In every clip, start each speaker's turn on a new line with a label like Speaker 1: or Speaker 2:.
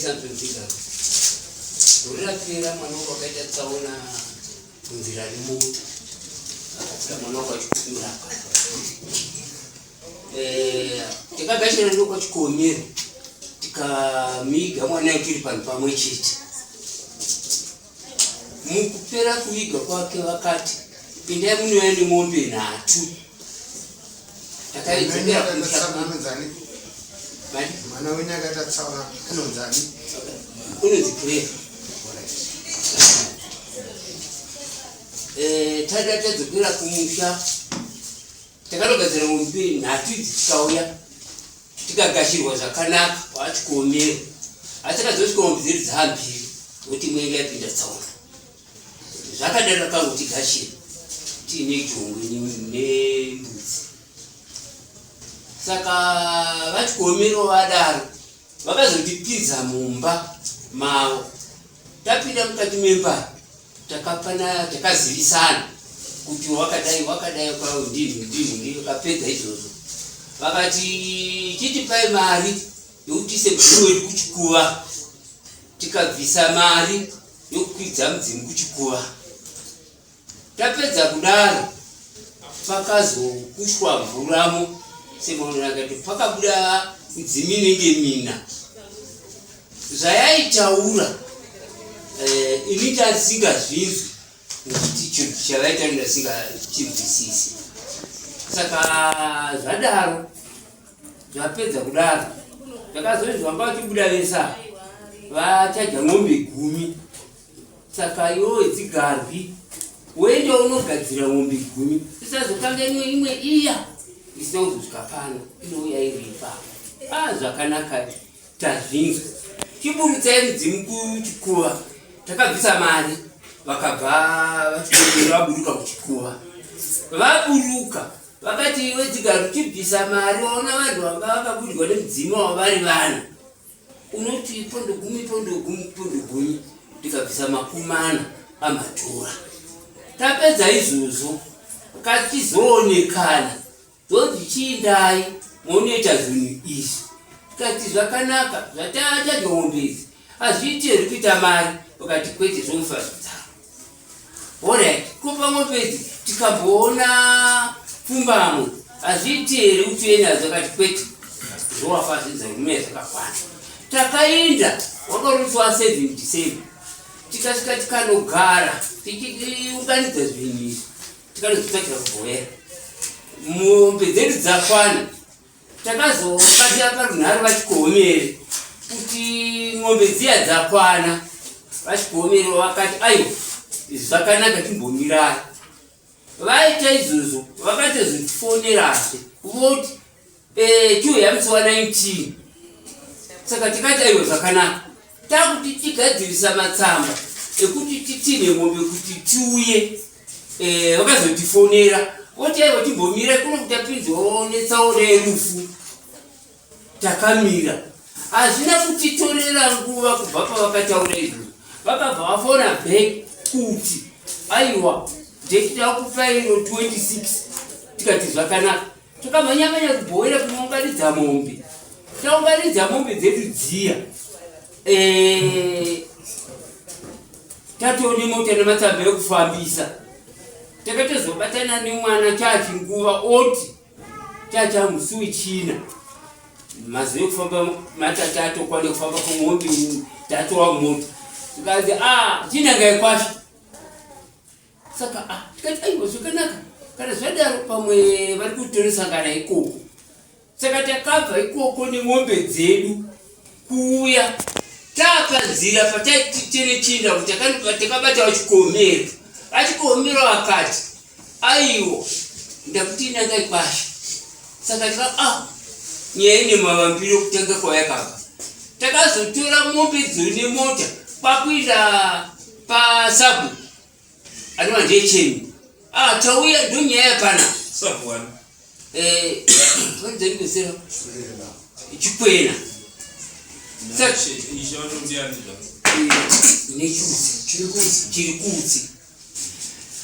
Speaker 1: isa nzira urira pera mwana wakaita tsaona kunzira remote akati mwana wakachikura tikagashira ndiko chikomero tikamiga mwana tiri pamwe chete mukupera kuiga kwake wakati pindai munoenda mombe 3 takaidzera
Speaker 2: kunzani mwana wenye akaita tsaona unonzani
Speaker 1: unozikire tada tadzokera kumusha takalogadzira mombe 3 dzikauya tikagashirwa zvakanaka wachikomera asi takazosvika mombe dziri dzambiri kuti mwenga yapinda tsaona zvakadaro kangu tigashira tiine jongwe nembudzi saka vachikomero vadaro vakazotipinza mumba mavo tapinda mukati memba takazivisana kuti wakadai kwao ndini kapedza izvozvo vakati chitipai mari yokutise mudzi wedu kuchikuva tikabvisa mari yokukwidza mudzimu kuchikuva tapedza kudaro pakazokushwa mvuramo semonakati pakabuda mudzimu inenge mina zvayaitaura ini ndasingazvinzwi nokuti chinhu chavaita ndasingachibvisisi saka zvadaro zvapedza kudaro takazonzwa vachibuda vesa vachadya mombe 10 saka iwo dzigarwi wende unogadzira mombe 10 isazotanga imwe iya isina kuzosvika pano inouya iri ipapo zvakanaka tazvinzwa chiburutsai mudzimu kuchikuva takabvisa mari vakabva vachikomera vaburuka kuchikuva vaburuka vakati iwe dzigari uchibvisa mari waona vanhu vanga vakaburirwa nemudzimu wavo vari vana unoti pondo 10 tikabvisa 40 amadhora tapedza izvozvo kachizoonekana ndonzi chiindai monoita zvinhu izvi tikati zvakanaka zvatachadya mombe idzi hazviiti here kuita mari wakati kwete zvomufadzaro orit kupa mombe idzi tikamboona pfumbamwe hazviiti here utuye nadzo akati kwete zvowafadzidza rume zvakakwana takaenda wakaruswa 77 tikasvika tikanogara tichiunganidza zvinhu izvi tikanozvitsvakira kubhoera mombe dzedu dzakwana takazobatira parunhare vachikomere kuti mombe dziya dzakwana vachikomere vakati aiwa izvi zvakanaka timbomirai vaita izvozvo vakatozotifonerazve voti chiuya musi wa 19 saka tikati aiwa zvakanaka takuti tigadzirisa matsamba ekuti titine mombe kuti tiuye vakazotifonera voti aiwa timbomira kuno kuti tapinzwawo netsaona yerufu takamira hazvina kutitorera nguva kubva pavakataura izvozvo vakabva vafona back kuti aiwa ndeti takupairo 26 tikati zvakanaka takamhanyamanya kubhoera kunounganidza mombe taunganidza mombe dzedu dziya tatoone mota nematsamba ekufambisa takatozobatana nemwana chachi nguva oti chachamusuwi china mazuva ekufamba matata atokwane kufamba kumombe tatowa moto tikazi china ngaikwasha saka tikati aiwa zvakanaka kana zvadaro pamwe vari kutonosangana ikoko saka takabva ikoko nemombe dzedu kuuya tapanzira pataititene chinda kuti takabata vachikomero vachikomero vakati aiwo ndakuti inangaikwasha saka tika nyaya ine mavambiro okutanga kwayakabva takazotora mombe dzedu nemota kwakuenda pasabu anova ndecheni tauya ndonyaya pana vanzaikusera chikwena chiri kutsi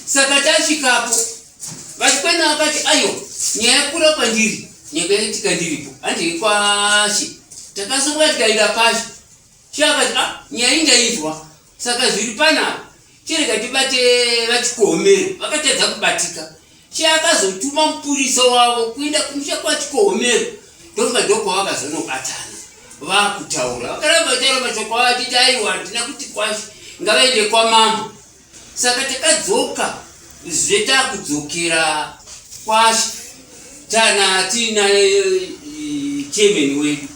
Speaker 1: saka tasvikapo vachikwena vakati aiwa nyaya kura kwandiri nyanga yachitika ndiripo handiri kwashe takasonga tikaenda pashe shaka nyainda izwa saka zviri pana chirega tibate vachikohomero vakatadza kubatika shakazotuma mupurisa wavo kuenda kumusha kwachikohomero ndofunga ndokwavakazonobatana vakutaura vakaramba taura mashoko avo achiti aiwa ndina kuti kwashi ngavaende kwamama saka takadzoka zvetakudzokera kwashi tana tina chairman wedu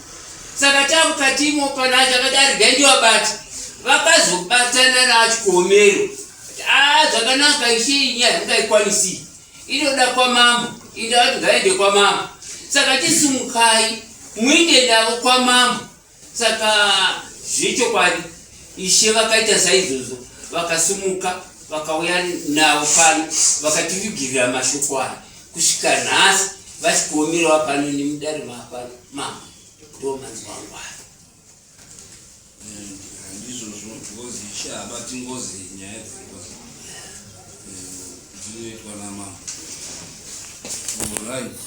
Speaker 1: saka takukatimo pana chakadari gaindiwabata vakazobatana nachikohomero zvakanaka ishe nyaya yangaikwanisi inoda kwamama indavati ngaende kwamama saka tisumukai muinde navo kwamama saka zvechokwadi ishe vakaita saizvozvo vakasumuka vakauya navo pano vakativigirira mashoko aya kusvika nhasi vachikohomera pano nemudare mapano mama ndo manzi wangu aya
Speaker 3: ndizvozvo ngozi ishe habati ngozi nyaya dzengozi dzinoitwa namama right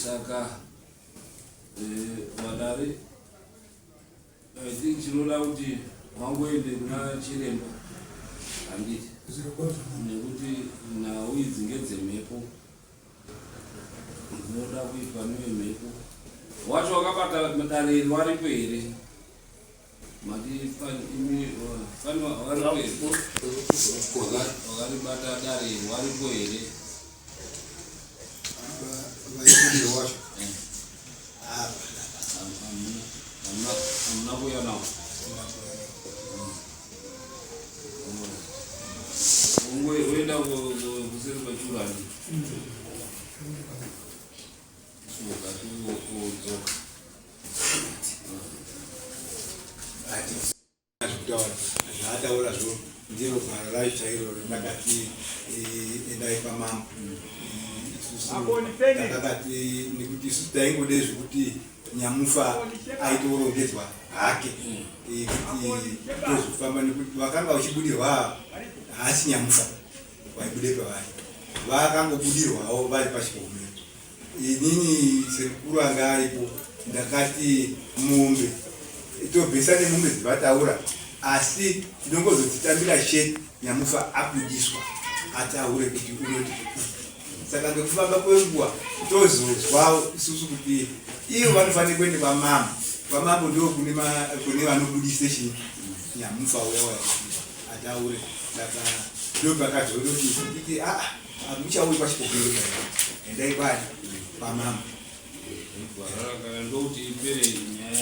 Speaker 3: saka vadare I think chinoda kuti wangoende kuna chiremba handiti nekuti nhau idzi ngedzemhepo dzinoda kuitwa nevemhepo wacho wakabata dareri waripo here mati pani waripo here wakaribata dareri waripo here hamuna kuya nawo uenda kuseri kwechurani ukatiodzoka
Speaker 4: zvataura zvo ndiro gwara racho chairo rinakati endai pamama takakati nekuti isusu taingode zvekuti nyamufa aitorongedzwa hake kuti tozofamba nekuti vakanga vachibudirwa haasi nyamufa vaibude pavari vakangobudirwawo vari pachikohomero. Inini sekuru anga aripo ndakati mombe tobvesa nemombe dzivataura asi tinongozodzitambira sheti nyamufa abudiswa ataure kuti unoti saka ngekufamba kwenguva tozozwawo isusu kuti ivo vanofanira kuenda kwamama kwamambo ndo kune vanobudise chii nyamufa uya ataure saka ndo pakazoroti amuchauyi pachikohomero endai kwani kwamama
Speaker 3: ndokuti ipere nyaya